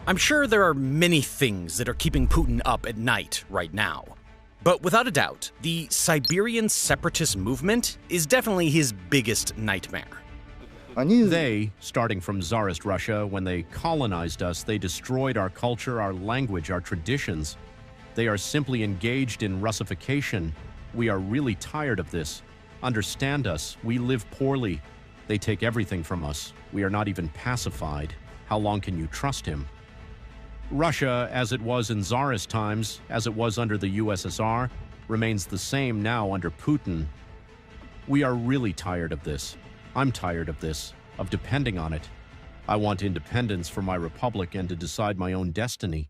I'm sure there are many things that are keeping Putin up at night right now. But without a doubt, the Siberian separatist movement is definitely his biggest nightmare. They, starting from Tsarist Russia, when they colonized us, they destroyed our culture, our language, our traditions. They are simply engaged in Russification. We are really tired of this. Understand us. We live poorly. They take everything from us. We are not even pacified. How long can you trust him? Russia, as it was in Tsarist times, as it was under the USSR, remains the same now under Putin. We are really tired of this. I'm tired of this, of depending on it. I want independence for my republic and to decide my own destiny.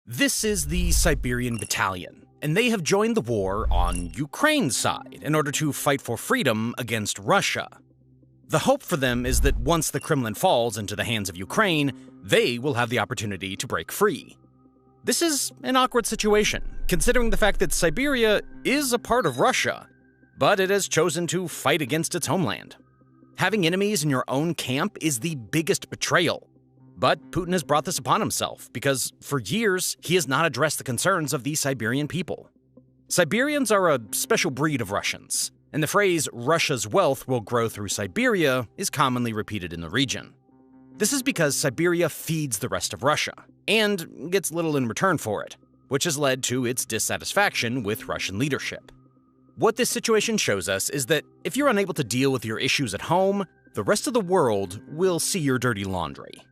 This is the Siberian Battalion, and they have joined the war on Ukraine's side in order to fight for freedom against Russia. The hope for them is that once the Kremlin falls into the hands of Ukraine, they will have the opportunity to break free. This is an awkward situation, considering the fact that Siberia is a part of Russia, but it has chosen to fight against its homeland. Having enemies in your own camp is the biggest betrayal. But Putin has brought this upon himself because, for years, he has not addressed the concerns of the Siberian people. Siberians are a special breed of Russians, and the phrase "Russia's wealth will grow through Siberia" is commonly repeated in the region. This is because Siberia feeds the rest of Russia, and gets little in return for it, which has led to its dissatisfaction with Russian leadership. What this situation shows us is that if you're unable to deal with your issues at home, the rest of the world will see your dirty laundry.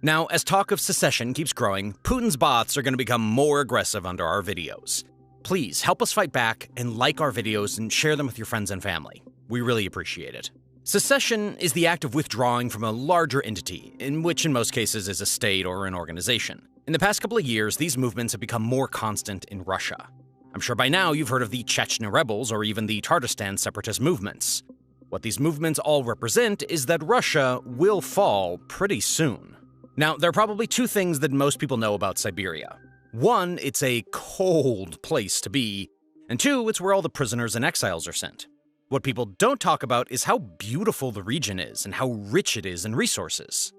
Now, as talk of secession keeps growing, Putin's bots are going to become more aggressive under our videos. Please help us fight back and like our videos and share them with your friends and family. We really appreciate it. Secession is the act of withdrawing from a larger entity, in which in most cases is a state or an organization. In the past couple of years, these movements have become more constant in Russia. I'm sure by now you've heard of the Chechen rebels or even the Tatarstan separatist movements. What these movements all represent is that Russia will fall pretty soon. Now, there are probably two things that most people know about Siberia. One, it's a cold place to be, and two, it's where all the prisoners and exiles are sent. What people don't talk about is how beautiful the region is and how rich it is in resources.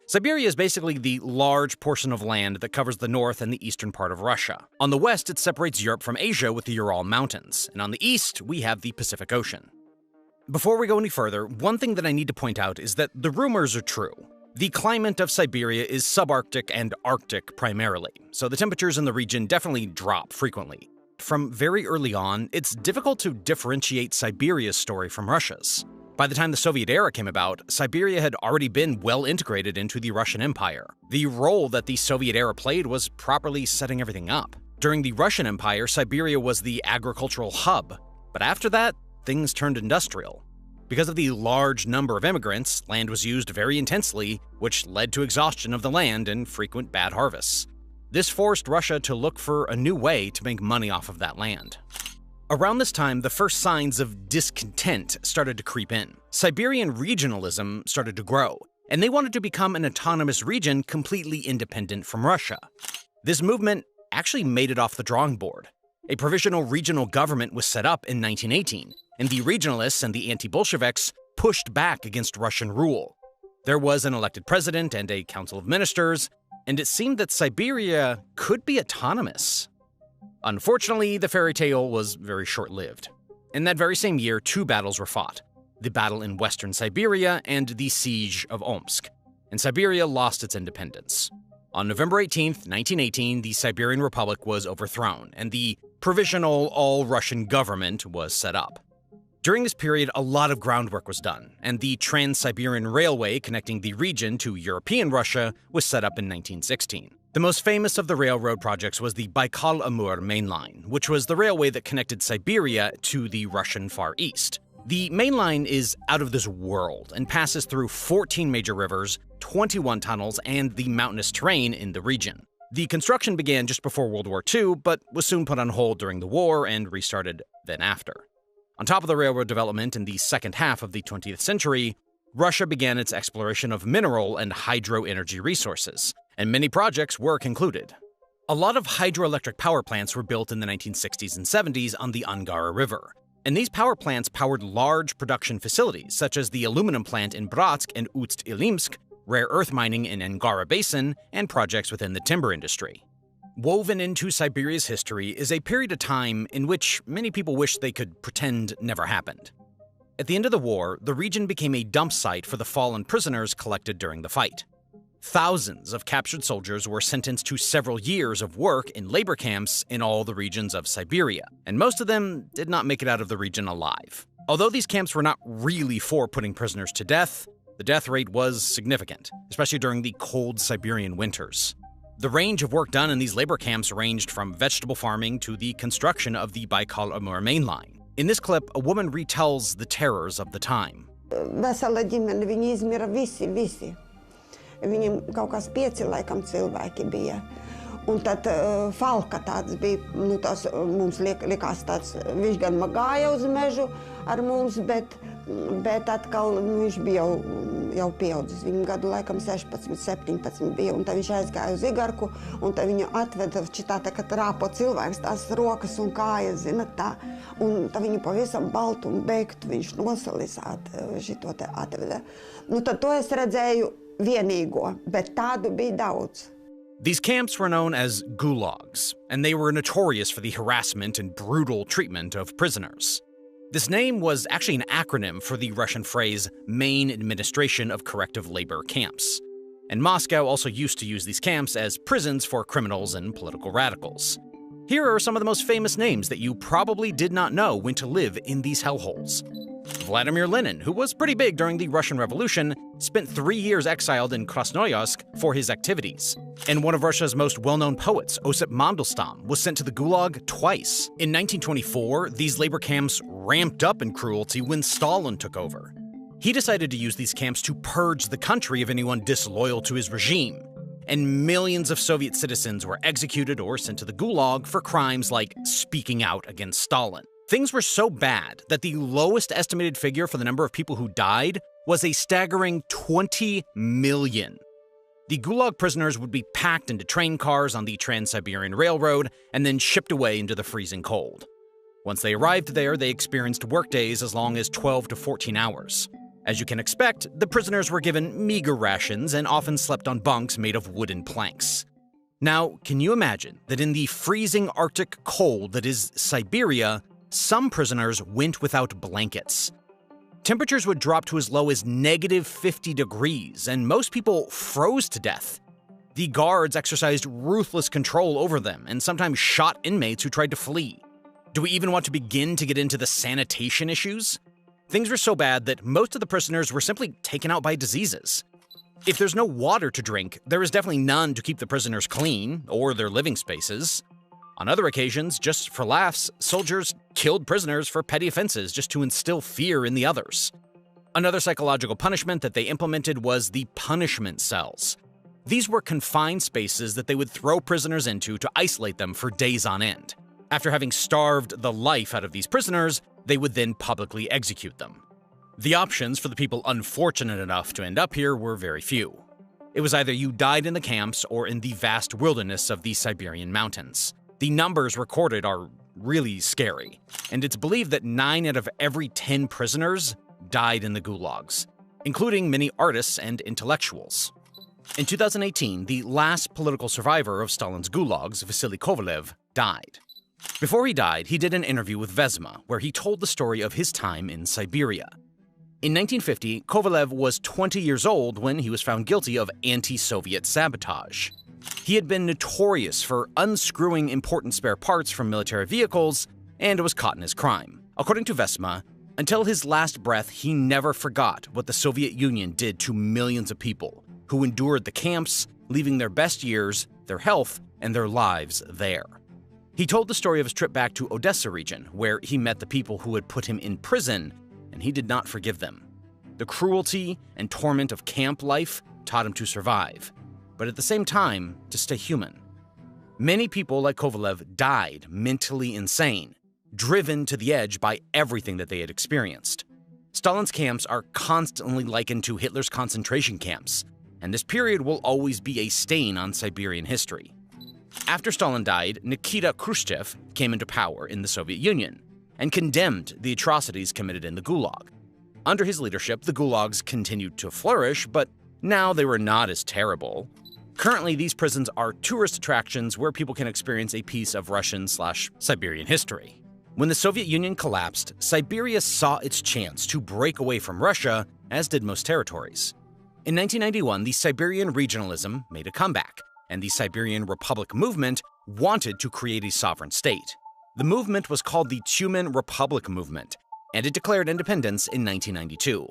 Siberia is basically the large portion of land that covers the north and the eastern part of Russia. On the west, it separates Europe from Asia with the Ural Mountains, and on the east, we have the Pacific Ocean. Before we go any further, one thing that I need to point out is that the rumors are true. The climate of Siberia is subarctic and arctic primarily, so the temperatures in the region definitely drop frequently. From very early on, it's difficult to differentiate Siberia's story from Russia's. By the time the Soviet era came about, Siberia had already been well integrated into the Russian Empire. The role that the Soviet era played was properly setting everything up. During the Russian Empire, Siberia was the agricultural hub, but after that, things turned industrial. Because of the large number of immigrants, land was used very intensely, which led to exhaustion of the land and frequent bad harvests. This forced Russia to look for a new way to make money off of that land. Around this time, the first signs of discontent started to creep in. Siberian regionalism started to grow, and they wanted to become an autonomous region completely independent from Russia. This movement actually made it off the drawing board. A provisional regional government was set up in 1918, and the regionalists and the anti-Bolsheviks pushed back against Russian rule. There was an elected president and a council of ministers, and it seemed that Siberia could be autonomous. Unfortunately, the fairy tale was very short-lived. In that very same year, two battles were fought: the battle in western Siberia and the siege of Omsk, and Siberia lost its independence. On November 18, 1918, the Siberian Republic was overthrown, and the provisional all-Russian government was set up. During this period, a lot of groundwork was done, and the Trans-Siberian Railway connecting the region to European Russia was set up in 1916. The most famous of the railroad projects was the Baikal-Amur main line, which was the railway that connected Siberia to the Russian Far East. The main line is out of this world and passes through 14 major rivers, 21 tunnels, and the mountainous terrain in the region. The construction began just before World War II, but was soon put on hold during the war and restarted then after. On top of the railroad development in the second half of the 20th century, Russia began its exploration of mineral and hydro-energy resources, and many projects were concluded. A lot of hydroelectric power plants were built in the 1960s and 70s on the Angara River, and these power plants powered large production facilities such as the aluminum plant in Bratsk and Ust-Ilimsk, rare earth mining in Angara Basin, and projects within the timber industry. Woven into Siberia's history is a period of time in which many people wish they could pretend never happened. At the end of the war, the region became a dump site for the fallen prisoners collected during the fight. Thousands of captured soldiers were sentenced to several years of work in labor camps in all the regions of Siberia, and most of them did not make it out of the region alive. Although these camps were not really for putting prisoners to death, the death rate was significant, especially during the cold Siberian winters. The range of work done in these labor camps ranged from vegetable farming to the construction of the Baikal-Amur main line. In this clip, a woman retells the terrors of the time. Viņiem kaut kāds 5 laikam cilvēki bija. Un tad Falka tāds bija, tas mums likās tāds, viņš gan gāja uz mežu ar mums, bet atkal viņš bija jau pieaudzis. Viņam gadu laikam 16, 17 bija, un tad viņš aizgāja uz Igarku, un tad viņu atveda šitā tā, kad rāpo cilvēks, tās rokas un kājas, zina tā. Un tad viņu pavisam baltu un beigtu viņš nosalizāt šito te atveda. Tad to es redzēju vienīgo, bet tādu bija daudz. These camps were known as gulags, and they were notorious for the harassment and brutal treatment of prisoners. This name was actually an acronym for the Russian phrase Main Administration of Corrective Labor Camps. And Moscow also used to use these camps as prisons for criminals and political radicals. Here are some of the most famous names that you probably did not know went to live in these hellholes. Vladimir Lenin, who was pretty big during the Russian Revolution, spent 3 years exiled in Krasnoyarsk for his activities. And one of Russia's most well-known poets, Osip Mandelstam, was sent to the Gulag twice. In 1924, these labor camps ramped up in cruelty when Stalin took over. He decided to use these camps to purge the country of anyone disloyal to his regime. And millions of Soviet citizens were executed or sent to the Gulag for crimes like speaking out against Stalin. Things were so bad that the lowest estimated figure for the number of people who died was a staggering 20 million. The Gulag prisoners would be packed into train cars on the Trans-Siberian Railroad and then shipped away into the freezing cold. Once they arrived there, they experienced workdays as long as 12 to 14 hours. As you can expect, the prisoners were given meager rations and often slept on bunks made of wooden planks. Now, can you imagine that in the freezing Arctic cold that is Siberia, some prisoners went without blankets? Temperatures would drop to as low as -50 degrees, and most people froze to death. The guards exercised ruthless control over them and sometimes shot inmates who tried to flee. Do we even want to begin to get into the sanitation issues? Things were so bad that most of the prisoners were simply taken out by diseases. If there's no water to drink, there is definitely none to keep the prisoners clean or their living spaces. On other occasions, just for laughs, soldiers killed prisoners for petty offenses just to instill fear in the others. Another psychological punishment that they implemented was the punishment cells. These were confined spaces that they would throw prisoners into to isolate them for days on end. After having starved the life out of these prisoners, they would then publicly execute them. The options for the people unfortunate enough to end up here were very few. It was either you died in the camps or in the vast wilderness of the Siberian mountains. The numbers recorded are really scary, and it's believed that 9 out of every 10 prisoners died in the gulags, including many artists and intellectuals. In 2018, the last political survivor of Stalin's gulags, Vasily Kovalev, died. Before he died, he did an interview with Vezma, where he told the story of his time in Siberia. In 1950, Kovalev was 20 years old when he was found guilty of anti-Soviet sabotage. He had been notorious for unscrewing important spare parts from military vehicles and was caught in his crime. According to Vezma, until his last breath, he never forgot what the Soviet Union did to millions of people who endured the camps, leaving their best years, their health, and their lives there. He told the story of his trip back to Odessa region, where he met the people who had put him in prison, and he did not forgive them. The cruelty and torment of camp life taught him to survive, but at the same time, to stay human. Many people like Kovalev died mentally insane, driven to the edge by everything that they had experienced. Stalin's camps are constantly likened to Hitler's concentration camps, and this period will always be a stain on Siberian history. After Stalin died, Nikita Khrushchev came into power in the Soviet Union and condemned the atrocities committed in the Gulag. Under his leadership, the Gulags continued to flourish, but Now they were not as terrible. Currently, these prisons are tourist attractions where people can experience a piece of Russian/Siberian history. When the Soviet Union collapsed, Siberia saw its chance to break away from Russia, as did most territories. In 1991, the Siberian regionalism made a comeback, and the Siberian Republic movement wanted to create a sovereign state. The movement was called the Tumen Republic Movement, and it declared independence in 1992.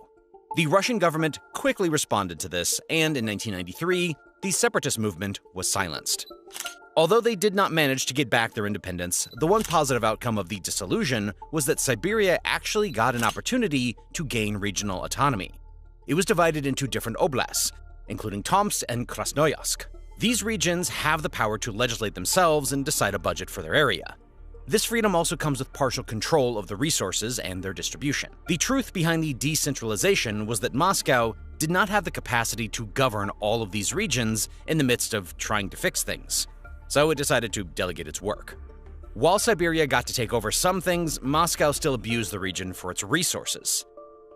The Russian government quickly responded to this, and in 1993, the separatist movement was silenced. Although they did not manage to get back their independence, the one positive outcome of the dissolution was that Siberia actually got an opportunity to gain regional autonomy. It was divided into different oblasts, including Tomsk and Krasnoyarsk. These regions have the power to legislate themselves and decide a budget for their area. This freedom also comes with partial control of the resources and their distribution. The truth behind the decentralization was that Moscow did not have the capacity to govern all of these regions in the midst of trying to fix things, so it decided to delegate its work. While Siberia got to take over some things, Moscow still abused the region for its resources.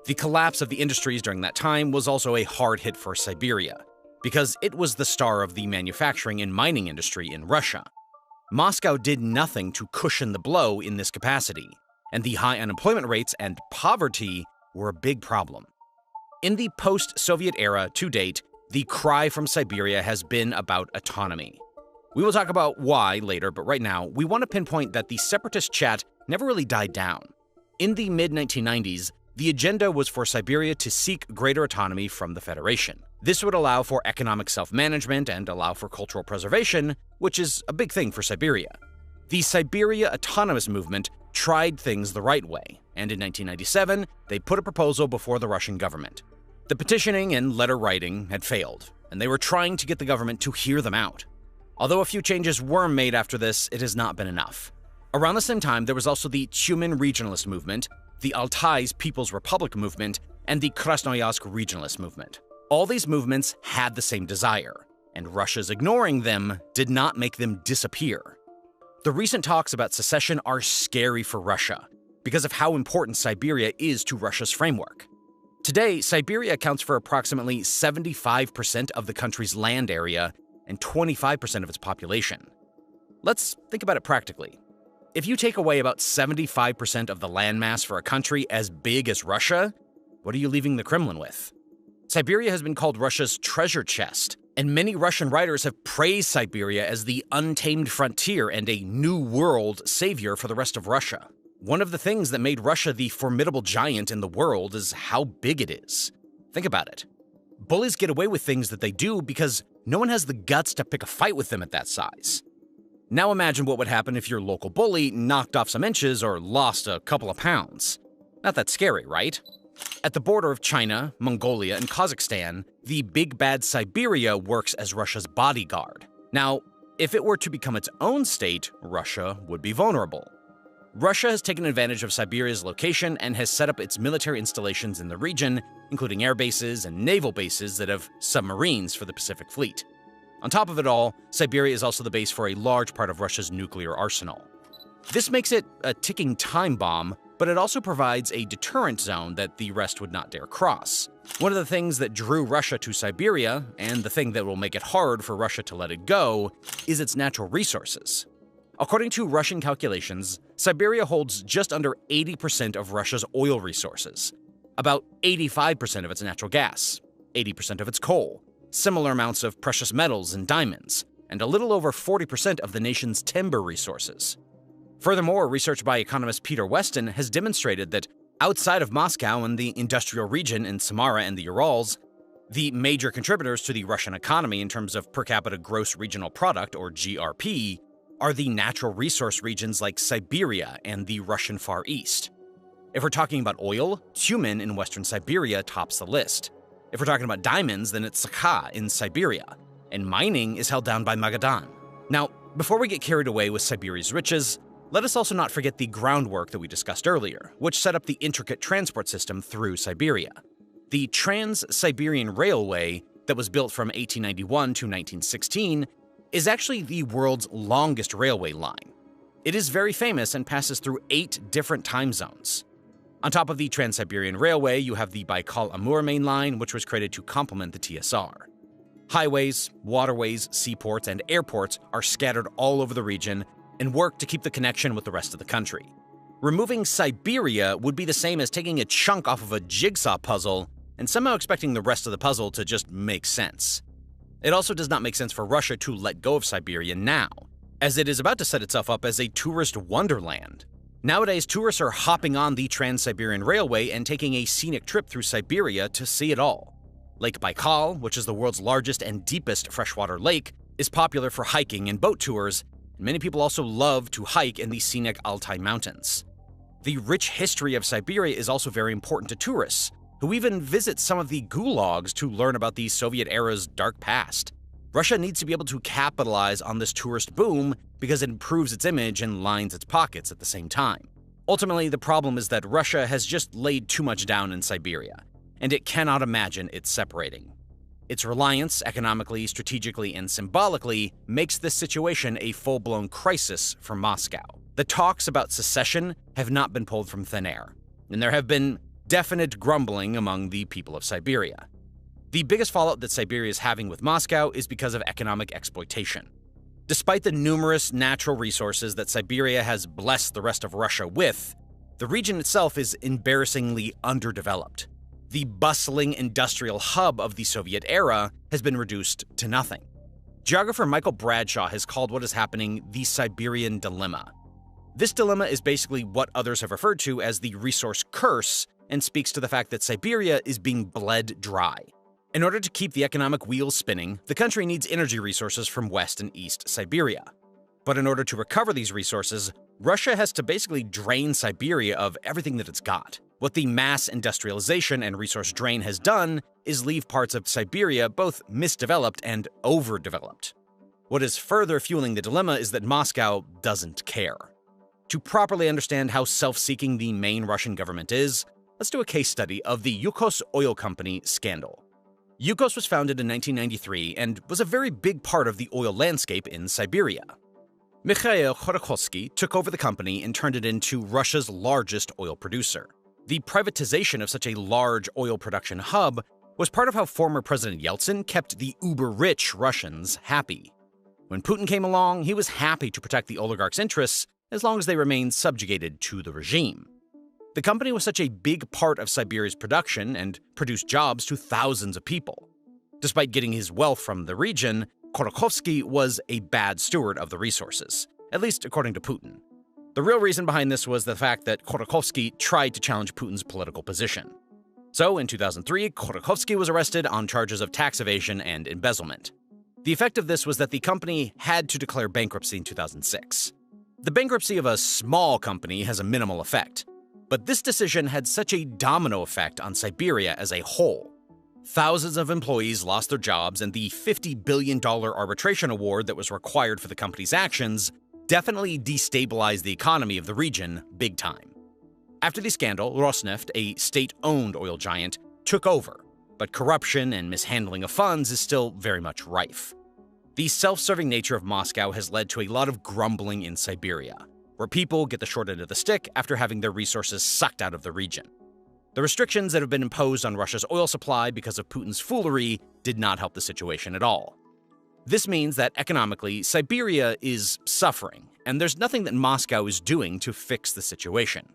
The collapse of the industries during that time was also a hard hit for Siberia, because it was the star of the manufacturing and mining industry in Russia. Moscow did nothing to cushion the blow in this capacity, and the high unemployment rates and poverty were a big problem. In the post-Soviet era to date, the cry from Siberia has been about autonomy. We will talk about why later, but right now, we want to pinpoint that the separatist chat never really died down. In the mid-1990s, the agenda was for Siberia to seek greater autonomy from the Federation. This would allow for economic self-management and allow for cultural preservation, which is a big thing for Siberia. The Siberia Autonomous Movement tried things the right way, and in 1997, they put a proposal before the Russian government. The petitioning and letter writing had failed, and they were trying to get the government to hear them out. Although a few changes were made after this, it has not been enough. Around the same time, there was also the Tumen Regionalist Movement, the Altai's People's Republic Movement, and the Krasnoyarsk Regionalist Movement. All these movements had the same desire, and Russia's ignoring them did not make them disappear. The recent talks about secession are scary for Russia because of how important Siberia is to Russia's framework. Today, Siberia accounts for approximately 75% of the country's land area and 25% of its population. Let's think about it practically. If you take away about 75% of the landmass for a country as big as Russia, what are you leaving the Kremlin with? Siberia has been called Russia's treasure chest, and many Russian writers have praised Siberia as the untamed frontier and a new world savior for the rest of Russia. One of the things that made Russia the formidable giant in the world is how big it is. Think about it. Bullies get away with things that they do because no one has the guts to pick a fight with them at that size. Now imagine what would happen if your local bully knocked off some inches or lost a couple of pounds. Not that scary, right? At the border of China, Mongolia, and Kazakhstan, the big bad Siberia works as Russia's bodyguard. Now, if it were to become its own state, Russia would be vulnerable. Russia has taken advantage of Siberia's location and has set up its military installations in the region, including air bases and naval bases that have submarines for the Pacific Fleet. On top of it all, Siberia is also the base for a large part of Russia's nuclear arsenal. This makes it a ticking time bomb, but it also provides a deterrent zone that the rest would not dare cross. One of the things that drew Russia to Siberia, and the thing that will make it hard for Russia to let it go, is its natural resources. According to Russian calculations, Siberia holds just under 80% of Russia's oil resources, about 85% of its natural gas, 80% of its coal, similar amounts of precious metals and diamonds, and a little over 40% of the nation's timber resources. Furthermore, research by economist Peter Weston has demonstrated that outside of Moscow and the industrial region in Samara and the Urals, the major contributors to the Russian economy in terms of per capita gross regional product, or GRP, are the natural resource regions like Siberia and the Russian Far East. If we're talking about oil, Tumen in western Siberia tops the list. If we're talking about diamonds, then it's Sakha in Siberia, and mining is held down by Magadan. Now, before we get carried away with Siberia's riches, let us also not forget the groundwork that we discussed earlier, which set up the intricate transport system through Siberia. The Trans-Siberian Railway that was built from 1891 to 1916 is actually the world's longest railway line. It is very famous and passes through 8 different time zones. On top of the Trans-Siberian Railway, you have the Baikal-Amur main line, which was created to complement the TSR. Highways, waterways, seaports, and airports are scattered all over the region and work to keep the connection with the rest of the country. Removing Siberia would be the same as taking a chunk off of a jigsaw puzzle and somehow expecting the rest of the puzzle to just make sense. It also does not make sense for Russia to let go of Siberia now, as it is about to set itself up as a tourist wonderland. Nowadays, tourists are hopping on the Trans-Siberian Railway and taking a scenic trip through Siberia to see it all. Lake Baikal, which is the world's largest and deepest freshwater lake, is popular for hiking and boat tours, and many people also love to hike in the scenic Altai Mountains. The rich history of Siberia is also very important to tourists, who even visit some of the gulags to learn about the Soviet era's dark past. Russia needs to be able to capitalize on this tourist boom because it improves its image and lines its pockets at the same time. Ultimately, the problem is that Russia has just laid too much down in Siberia, and it cannot imagine it separating. Its reliance, economically, strategically, and symbolically, makes this situation a full-blown crisis for Moscow. The talks about secession have not been pulled from thin air, and there have been definite grumbling among the people of Siberia. The biggest fallout that Siberia is having with Moscow is because of economic exploitation. Despite the numerous natural resources that Siberia has blessed the rest of Russia with, the region itself is embarrassingly underdeveloped. The bustling industrial hub of the Soviet era has been reduced to nothing. Geographer Michael Bradshaw has called what is happening the Siberian dilemma. This dilemma is basically what others have referred to as the resource curse and speaks to the fact that Siberia is being bled dry. In order to keep the economic wheels spinning, the country needs energy resources from West and East Siberia. But in order to recover these resources, Russia has to basically drain Siberia of everything that it's got. What the mass industrialization and resource drain has done is leave parts of Siberia both misdeveloped and overdeveloped. What is further fueling the dilemma is that Moscow doesn't care. To properly understand how self-seeking the main Russian government is, let's do a case study of the Yukos Oil Company scandal. Yukos was founded in 1993 and was a very big part of the oil landscape in Siberia. Mikhail Khodorkovsky took over the company and turned it into Russia's largest oil producer. The privatization of such a large oil production hub was part of how former President Yeltsin kept the uber-rich Russians happy. When Putin came along, he was happy to protect the oligarchs' interests as long as they remained subjugated to the regime. The company was such a big part of Siberia's production and produced jobs to thousands of people. Despite getting his wealth from the region, Khodorkovsky was a bad steward of the resources, at least according to Putin. The real reason behind this was the fact that Khodorkovsky tried to challenge Putin's political position. So, in 2003, Khodorkovsky was arrested on charges of tax evasion and embezzlement. The effect of this was that the company had to declare bankruptcy in 2006. The bankruptcy of a small company has a minimal effect, but this decision had such a domino effect on Siberia as a whole. Thousands of employees lost their jobs, and the $50 billion arbitration award that was required for the company's actions definitely destabilized the economy of the region big time. After the scandal, Rosneft, a state-owned oil giant, took over, but corruption and mishandling of funds is still very much rife. The self-serving nature of Moscow has led to a lot of grumbling in Siberia, where people get the short end of the stick after having their resources sucked out of the region. The restrictions that have been imposed on Russia's oil supply because of Putin's foolery did not help the situation at all. This means that economically, Siberia is suffering, and there's nothing that Moscow is doing to fix the situation.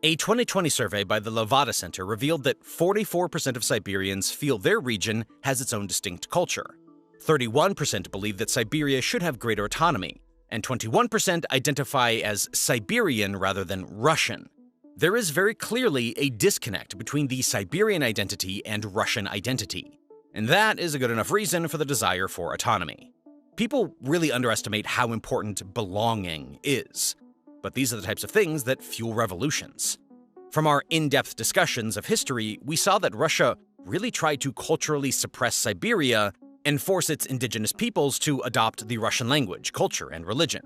A 2020 survey by the Levada Center revealed that 44% of Siberians feel their region has its own distinct culture. 31% believe that Siberia should have greater autonomy, and 21% identify as Siberian rather than Russian. There is very clearly a disconnect between the Siberian identity and Russian identity, and that is a good enough reason for the desire for autonomy. People really underestimate how important belonging is, but these are the types of things that fuel revolutions. From our in-depth discussions of history, we saw that Russia really tried to culturally suppress Siberia and force its indigenous peoples to adopt the Russian language, culture, and religion.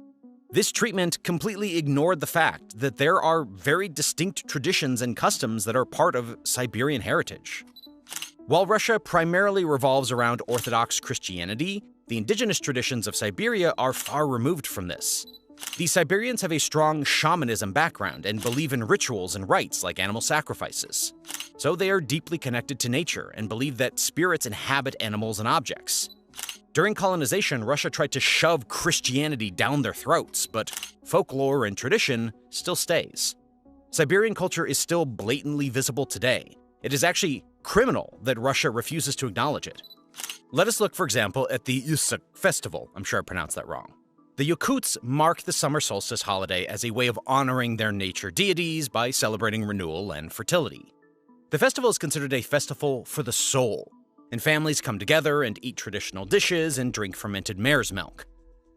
This treatment completely ignored the fact that there are very distinct traditions and customs that are part of Siberian heritage. While Russia primarily revolves around Orthodox Christianity, the indigenous traditions of Siberia are far removed from this. The Siberians have a strong shamanism background and believe in rituals and rites like animal sacrifices. So they are deeply connected to nature and believe that spirits inhabit animals and objects. During colonization, Russia tried to shove Christianity down their throats, but folklore and tradition still stays. Siberian culture is still blatantly visible today. It is actually criminal that Russia refuses to acknowledge it. Let us look, for example, at the Yusuk festival. I'm sure I pronounced that wrong. The Yakuts mark the summer solstice holiday as a way of honoring their nature deities by celebrating renewal and fertility. The festival is considered a festival for the soul, and families come together and eat traditional dishes and drink fermented mare's milk.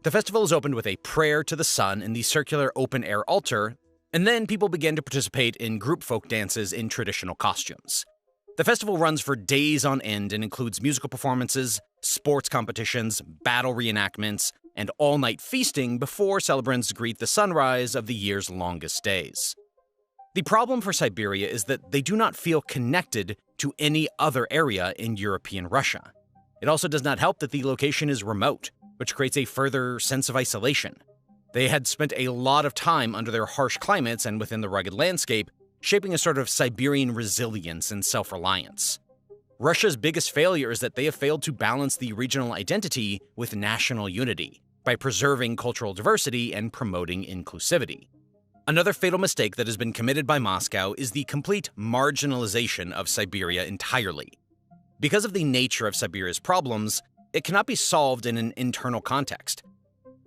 The festival is opened with a prayer to the sun in the circular open-air altar, and then people begin to participate in group folk dances in traditional costumes. The festival runs for days on end and includes musical performances, sports competitions, battle reenactments, and all-night feasting before celebrants greet the sunrise of the year's longest days. The problem for Siberia is that they do not feel connected to any other area in European Russia. It also does not help that the location is remote, which creates a further sense of isolation. They had spent a lot of time under their harsh climates and within the rugged landscape, shaping a sort of Siberian resilience and self-reliance. Russia's biggest failure is that they have failed to balance the regional identity with national unity by preserving cultural diversity and promoting inclusivity. Another fatal mistake that has been committed by Moscow is the complete marginalization of Siberia entirely. Because of the nature of Siberia's problems, it cannot be solved in an internal context.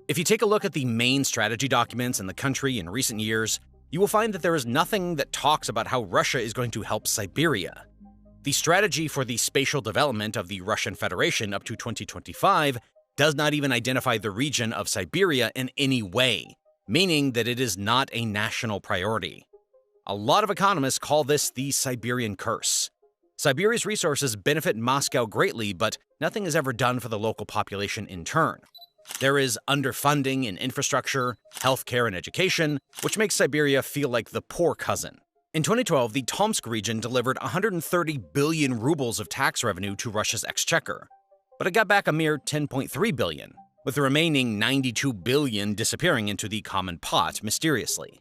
If you take a look at the main strategy documents in the country in recent years, you will find that there is nothing that talks about how Russia is going to help Siberia. The strategy for the spatial development of the Russian Federation up to 2025 does not even identify the region of Siberia in any way, meaning that it is not a national priority. A lot of economists call this the Siberian curse. Siberia's resources benefit Moscow greatly, but nothing is ever done for the local population in turn. There is underfunding in infrastructure, healthcare, and education, which makes Siberia feel like the poor cousin. In 2012, the Tomsk region delivered 130 billion rubles of tax revenue to Russia's exchequer, but it got back a mere 10.3 billion, with the remaining 92 billion disappearing into the common pot mysteriously.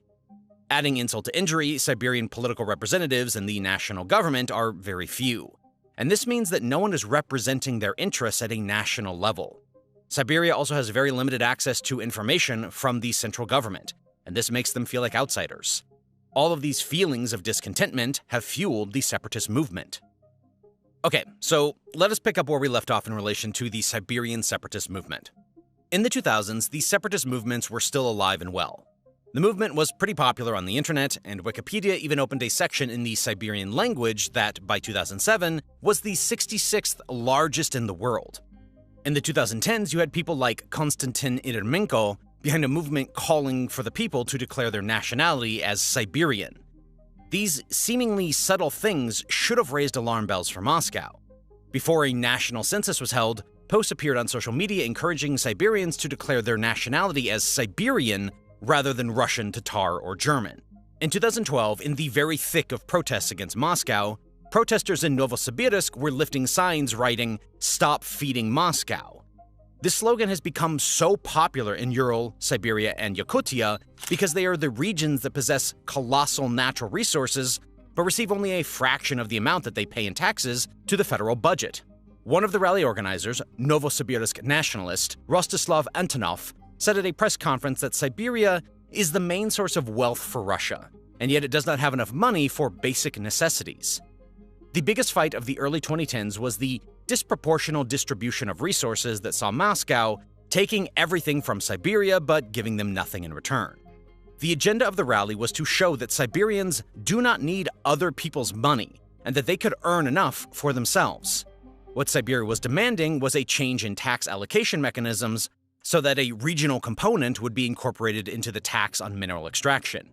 Adding insult to injury, Siberian political representatives in the national government are very few, and this means that no one is representing their interests at a national level. Siberia also has very limited access to information from the central government, and this makes them feel like outsiders. All of these feelings of discontentment have fueled the separatist movement. Okay, so let us pick up where we left off in relation to the Siberian separatist movement. In the 2000s, the separatist movements were still alive and well. The movement was pretty popular on the internet, and Wikipedia even opened a section in the Siberian language that, by 2007, was the 66th largest in the world. In the 2010s, you had people like Konstantin Irmenko behind a movement calling for the people to declare their nationality as Siberian. These seemingly subtle things should have raised alarm bells for Moscow. Before a national census was held, posts appeared on social media encouraging Siberians to declare their nationality as Siberian rather than Russian, Tatar, or German. In 2012, in the very thick of protests against Moscow, protesters in Novosibirsk were lifting signs writing, "Stop feeding Moscow." This slogan has become so popular in Ural, Siberia, and Yakutia because they are the regions that possess colossal natural resources but receive only a fraction of the amount that they pay in taxes to the federal budget. One of the rally organizers, Novosibirsk nationalist Rostislav Antonov, said at a press conference that Siberia is the main source of wealth for Russia, and yet it does not have enough money for basic necessities. The biggest fight of the early 2010s was the disproportional distribution of resources that saw Moscow taking everything from Siberia but giving them nothing in return. The agenda of the rally was to show that Siberians do not need other people's money and that they could earn enough for themselves. What Siberia was demanding was a change in tax allocation mechanisms so that a regional component would be incorporated into the tax on mineral extraction.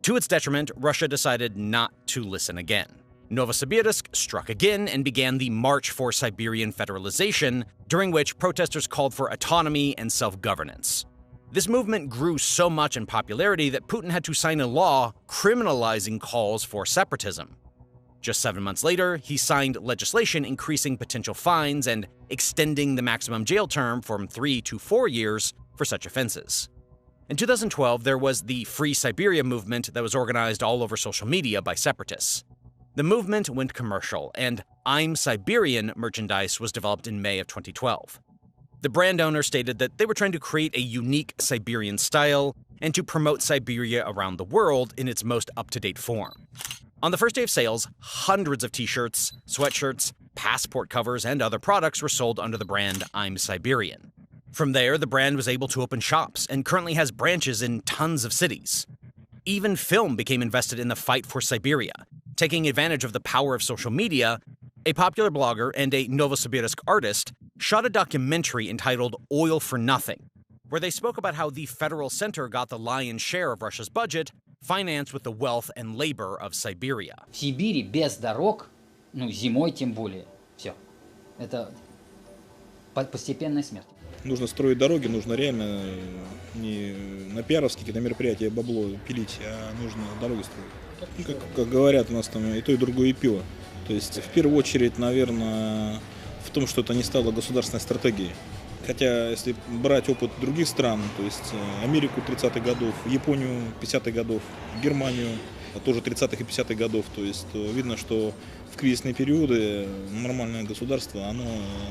To its detriment, Russia decided not to listen again. Novosibirsk struck again and began the March for Siberian Federalization, during which protesters called for autonomy and self-governance. This movement grew so much in popularity that Putin had to sign a law criminalizing calls for separatism. Just 7 months later, he signed legislation increasing potential fines and extending the maximum jail term from 3 to 4 years for such offenses. In 2012, there was the Free Siberia movement that was organized all over social media by separatists. The movement went commercial, and I'm Siberian merchandise was developed in May of 2012. The brand owner stated that they were trying to create a unique Siberian style and to promote Siberia around the world in its most up-to-date form. On the first day of sales, hundreds of t-shirts, sweatshirts, passport covers, and other products were sold under the brand I'm Siberian. From there, the brand was able to open shops and currently has branches in tons of cities. Even film became invested in the fight for Siberia. Taking advantage of the power of social media, a popular blogger and a Novosibirsk artist shot a documentary entitled Oil for Nothing, where they spoke about how the federal center got the lion's share of Russia's budget, financed with the wealth and labor of Siberia. В Сибири без дорог, ну зимой тем более, все. Это постепенная смерть. Нужно строить дороги, нужно реально не на пиаровские какие-то мероприятия бабло пилить, а нужно дороги строить. Как говорят у нас там и то, и другое, и пиво. То есть в первую очередь, наверное, в том, что это не стало государственной стратегией. Хотя, если брать опыт других стран, то есть Америку 30-х годов, Японию 50-х годов, Германию тоже 30-х и 50-х годов, то есть видно, что в кризисные периоды нормальное государство, оно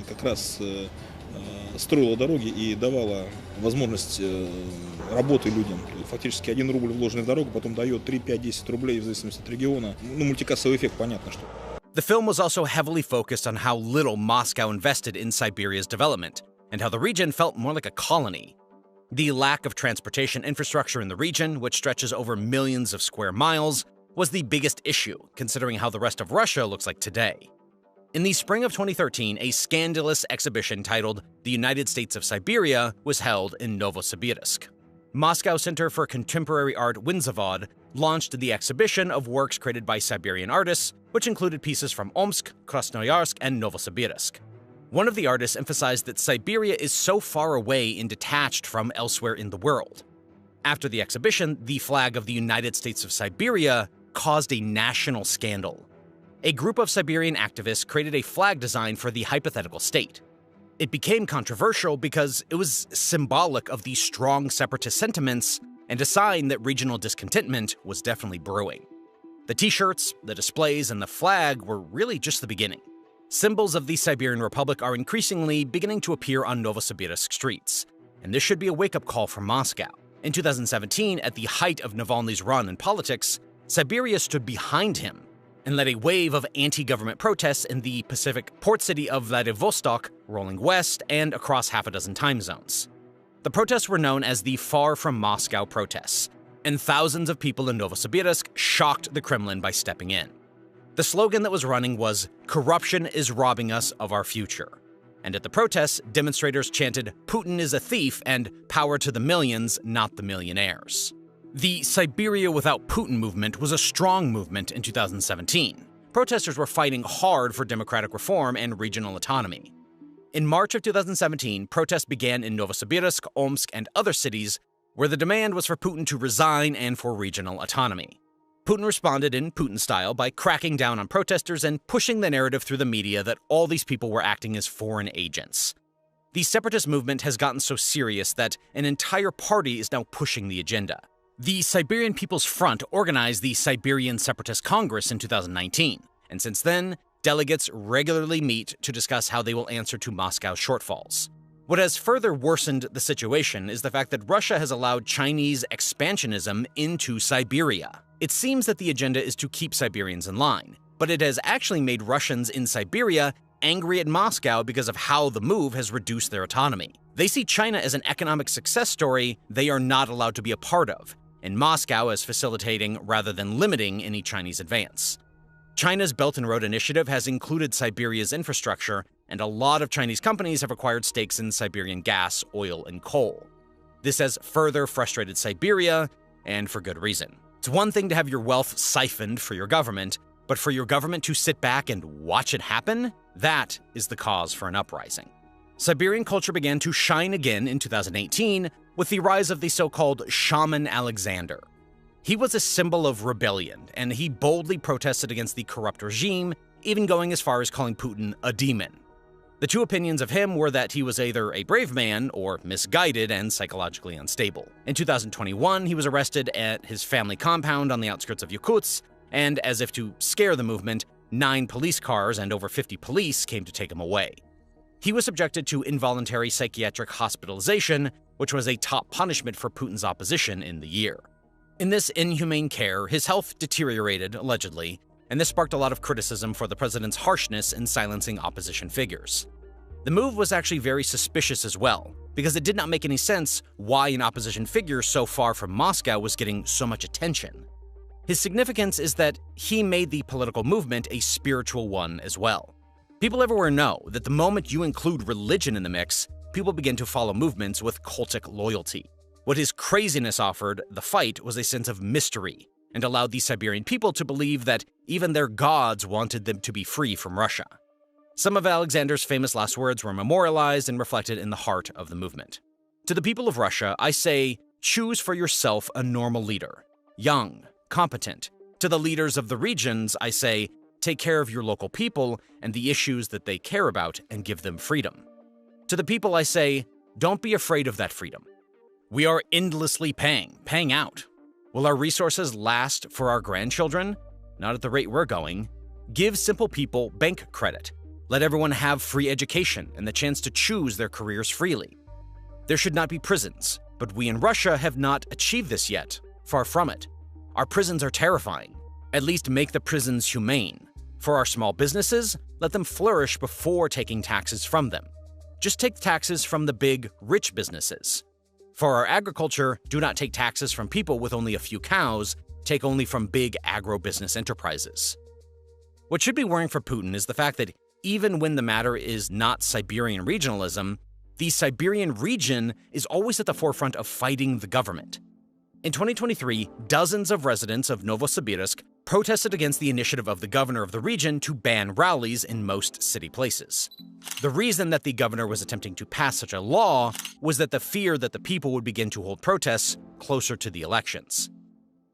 как раз строило дороги и давало возможность работы людям. Фактически 1 рубль, вложенный в дорогу, потом дает 3, 5, 10 рублей в зависимости от региона. Ну, мультикассовый эффект, понятно, что. The film was also heavily focused on how little Moscow invested in Siberia's development, and how the region felt more like a colony. The lack of transportation infrastructure in the region, which stretches over millions of square miles, was the biggest issue, considering how the rest of Russia looks like today. In the spring of 2013, a scandalous exhibition titled The United States of Siberia was held in Novosibirsk. Moscow Center for Contemporary Art Winzavod launched the exhibition of works created by Siberian artists, which included pieces from Omsk, Krasnoyarsk, and Novosibirsk. One of the artists emphasized that Siberia is so far away and detached from elsewhere in the world. After the exhibition, the flag of the United States of Siberia caused a national scandal. A group of Siberian activists created a flag design for the hypothetical state. It became controversial because it was symbolic of the strong separatist sentiments and a sign that regional discontentment was definitely brewing. The t-shirts, the displays, and the flag were really just the beginning. Symbols of the Siberian Republic are increasingly beginning to appear on Novosibirsk streets, and this should be a wake-up call for Moscow. In 2017, at the height of Navalny's run in politics, Siberia stood behind him and led a wave of anti-government protests in the Pacific port city of Vladivostok, rolling west and across half a dozen time zones. The protests were known as the Far From Moscow protests, and thousands of people in Novosibirsk shocked the Kremlin by stepping in. The slogan that was running was, "Corruption is robbing us of our future." And at the protests, demonstrators chanted, "Putin is a thief," and "Power to the millions, not the millionaires." The Siberia Without Putin movement was a strong movement in 2017. Protesters were fighting hard for democratic reform and regional autonomy. In March of 2017, protests began in Novosibirsk, Omsk, and other cities, where the demand was for Putin to resign and for regional autonomy. Putin responded in Putin style by cracking down on protesters and pushing the narrative through the media that all these people were acting as foreign agents. The separatist movement has gotten so serious that an entire party is now pushing the agenda. The Siberian People's Front organized the Siberian Separatist Congress in 2019, and since then, delegates regularly meet to discuss how they will answer to Moscow's shortfalls. What has further worsened the situation is the fact that Russia has allowed Chinese expansionism into Siberia. It seems that the agenda is to keep Siberians in line, but it has actually made Russians in Siberia angry at Moscow because of how the move has reduced their autonomy. They see China as an economic success story they are not allowed to be a part of, and Moscow as facilitating rather than limiting any Chinese advance. China's Belt and Road Initiative has included Siberia's infrastructure, and a lot of Chinese companies have acquired stakes in Siberian gas, oil, and coal. This has further frustrated Siberia, and for good reason. It's one thing to have your wealth siphoned for your government, but for your government to sit back and watch it happen, that is the cause for an uprising. Siberian culture began to shine again in 2018 with the rise of the so-called Shaman Alexander. He was a symbol of rebellion, and he boldly protested against the corrupt regime, even going as far as calling Putin a demon. The two opinions of him were that he was either a brave man or misguided and psychologically unstable. In 2021, he was arrested at his family compound on the outskirts of Yakutsk, and as if to scare the movement, 9 police cars and over 50 police came to take him away. He was subjected to involuntary psychiatric hospitalization, which was a top punishment for Putin's opposition in the year. In this inhumane care, his health deteriorated, allegedly, and this sparked a lot of criticism for the president's harshness in silencing opposition figures. The move was actually very suspicious as well, because it did not make any sense why an opposition figure so far from Moscow was getting so much attention. His significance is that he made the political movement a spiritual one as well. People everywhere know that the moment you include religion in the mix, people begin to follow movements with cultic loyalty. What his craziness offered the fight was a sense of mystery, and allowed the Siberian people to believe that even their gods wanted them to be free from Russia. Some of Alexander's famous last words were memorialized and reflected in the heart of the movement. To the people of Russia, I say, choose for yourself a normal leader, young, competent. To the leaders of the regions, I say, take care of your local people and the issues that they care about and give them freedom. To the people, I say, don't be afraid of that freedom. We are endlessly paying out. Will our resources last for our grandchildren? Not at the rate we're going. Give simple people bank credit. Let everyone have free education and the chance to choose their careers freely. There should not be prisons, but we in Russia have not achieved this yet. Far from it. Our prisons are terrifying. At least make the prisons humane. For our small businesses, let them flourish before taking taxes from them. Just take taxes from the big, rich businesses. For our agriculture, do not take taxes from people with only a few cows, take only from big agro-business enterprises. What should be worrying for Putin is the fact that even when the matter is not Siberian regionalism, the Siberian region is always at the forefront of fighting the government. In 2023, dozens of residents of Novosibirsk protested against the initiative of the governor of the region to ban rallies in most city places. The reason that the governor was attempting to pass such a law was that the fear that the people would begin to hold protests closer to the elections.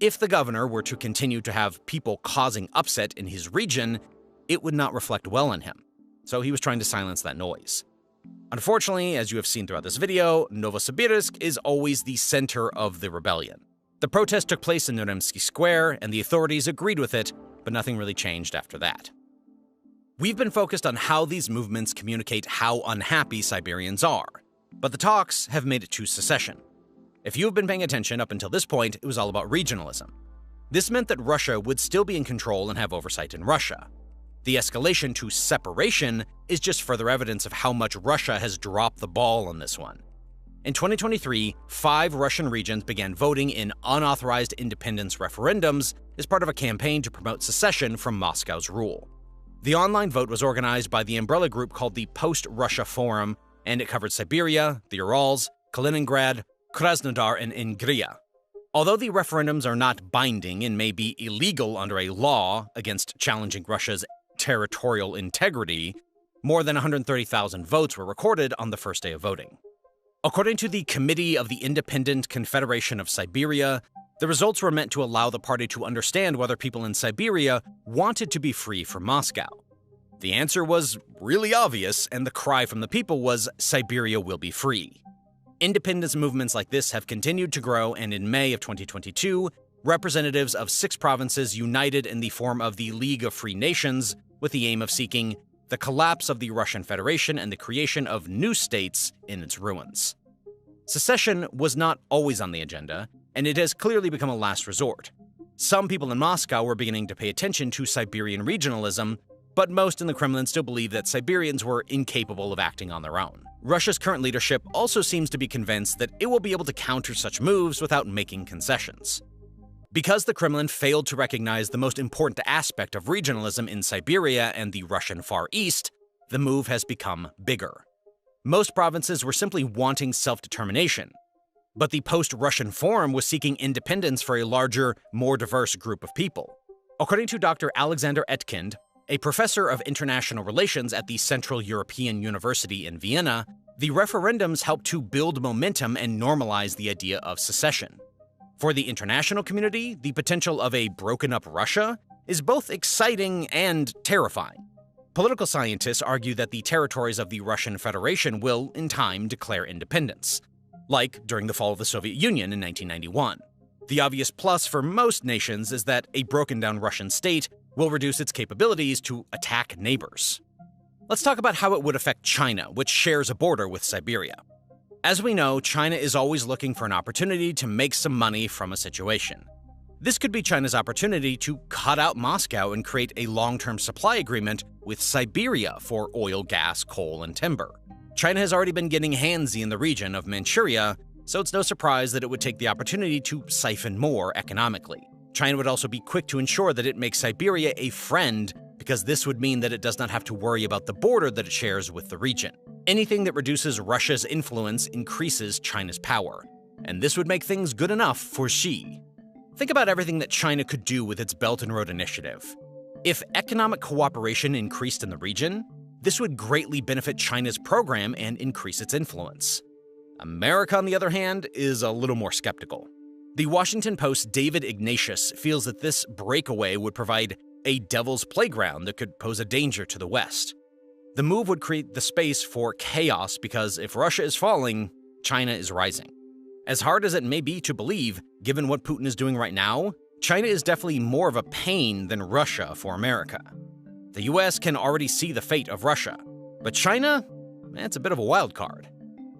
If the governor were to continue to have people causing upset in his region, it would not reflect well on him, so he was trying to silence that noise. Unfortunately, as you have seen throughout this video, Novosibirsk is always the center of the rebellion. The protest took place in Neremsky Square, and the authorities agreed with it, but nothing really changed after that. We've been focused on how these movements communicate how unhappy Siberians are, but the talks have made it to secession. If you've been paying attention up until this point, it was all about regionalism. This meant that Russia would still be in control and have oversight in Russia. The escalation to separation is just further evidence of how much Russia has dropped the ball on this one. In 2023, 5 Russian regions began voting in unauthorized independence referendums as part of a campaign to promote secession from Moscow's rule. The online vote was organized by the umbrella group called the Post-Russia Forum, and it covered Siberia, the Urals, Kaliningrad, Krasnodar, and Ingria. Although the referendums are not binding and may be illegal under a law against challenging Russia's territorial integrity, more than 130,000 votes were recorded on the first day of voting. According to the Committee of the Independent Confederation of Siberia, the results were meant to allow the party to understand whether people in Siberia wanted to be free from Moscow. The answer was really obvious, and the cry from the people was, "Siberia will be free." Independence movements like this have continued to grow, and in May of 2022, representatives of 6 provinces united in the form of the League of Free Nations with the aim of seeking the collapse of the Russian Federation and the creation of new states in its ruins. Secession was not always on the agenda, and it has clearly become a last resort. Some people in Moscow were beginning to pay attention to Siberian regionalism, but most in the Kremlin still believe that Siberians were incapable of acting on their own. Russia's current leadership also seems to be convinced that it will be able to counter such moves without making concessions. Because the Kremlin failed to recognize the most important aspect of regionalism in Siberia and the Russian Far East, the move has become bigger. Most provinces were simply wanting self-determination, but the post-Russian Forum was seeking independence for a larger, more diverse group of people. According to Dr. Alexander Etkind, a professor of international relations at the Central European University in Vienna, the referendums helped to build momentum and normalize the idea of secession. For the international community, the potential of a broken-up Russia is both exciting and terrifying. Political scientists argue that the territories of the Russian Federation will, in time, declare independence, like during the fall of the Soviet Union in 1991. The obvious plus for most nations is that a broken-down Russian state will reduce its capabilities to attack neighbors. Let's talk about how it would affect China, which shares a border with Siberia. As we know, China is always looking for an opportunity to make some money from a situation. This could be China's opportunity to cut out Moscow and create a long-term supply agreement with Siberia for oil, gas, coal, and timber. China has already been getting handsy in the region of Manchuria, so it's no surprise that it would take the opportunity to siphon more economically. China would also be quick to ensure that it makes Siberia a friend, because this would mean that it does not have to worry about the border that it shares with the region. Anything that reduces Russia's influence increases China's power, and this would make things good enough for Xi. Think about everything that China could do with its Belt and Road Initiative. If economic cooperation increased in the region, this would greatly benefit China's program and increase its influence. America, on the other hand, is a little more skeptical. The Washington Post's David Ignatius feels that this breakaway would provide a devil's playground that could pose a danger to the West. The move would create the space for chaos because if Russia is falling, China is rising. As hard as it may be to believe, given what Putin is doing right now, China is definitely more of a pain than Russia for America. The US can already see the fate of Russia, but China, it's a bit of a wild card.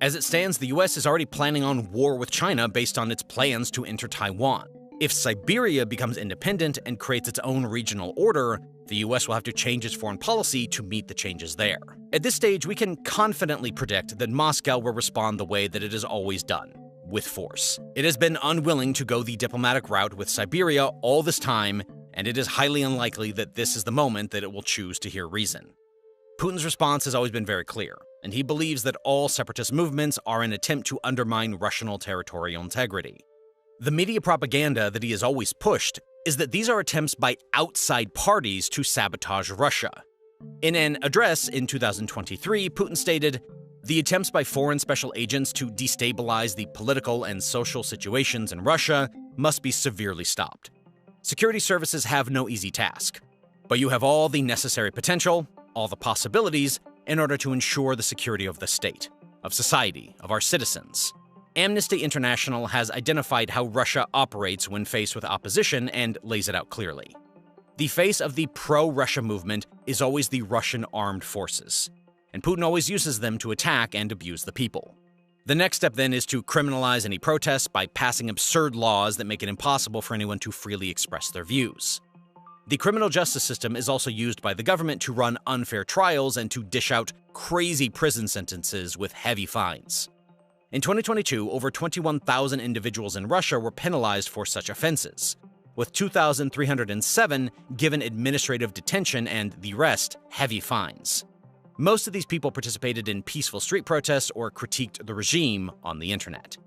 As it stands, the US is already planning on war with China based on its plans to enter Taiwan. If Siberia becomes independent and creates its own regional order, the US will have to change its foreign policy to meet the changes there. At this stage, we can confidently predict that Moscow will respond the way that it has always done, with force. It has been unwilling to go the diplomatic route with Siberia all this time, and it is highly unlikely that this is the moment that it will choose to hear reason. Putin's response has always been very clear, and he believes that all separatist movements are an attempt to undermine Russian territorial integrity. The media propaganda that he has always pushed is that these are attempts by outside parties to sabotage Russia. In an address in 2023, Putin stated, "The attempts by foreign special agents to destabilize the political and social situations in Russia must be severely stopped. Security services have no easy task, but you have all the necessary potential, all the possibilities, in order to ensure the security of the state, of society, of our citizens." Amnesty International has identified how Russia operates when faced with opposition and lays it out clearly. The face of the pro-Russia movement is always the Russian armed forces, and Putin always uses them to attack and abuse the people. The next step then is to criminalize any protests by passing absurd laws that make it impossible for anyone to freely express their views. The criminal justice system is also used by the government to run unfair trials and to dish out crazy prison sentences with heavy fines. In 2022, over 21,000 individuals in Russia were penalized for such offenses, with 2,307 given administrative detention and the rest heavy fines. Most of these people participated in peaceful street protests or critiqued the regime on the internet.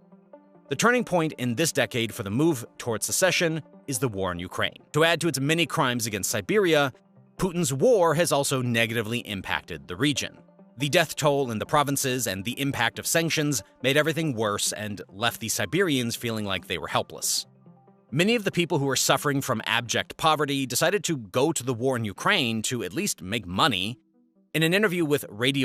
The turning point in this decade for the move towards secession is the war in Ukraine. To add to its many crimes against Siberia, Putin's war has also negatively impacted the region. The death toll in the provinces and the impact of sanctions made everything worse and left the Siberians feeling like they were helpless. Many of the people who were suffering from abject poverty decided to go to the war in Ukraine to at least make money. In an interview with Radio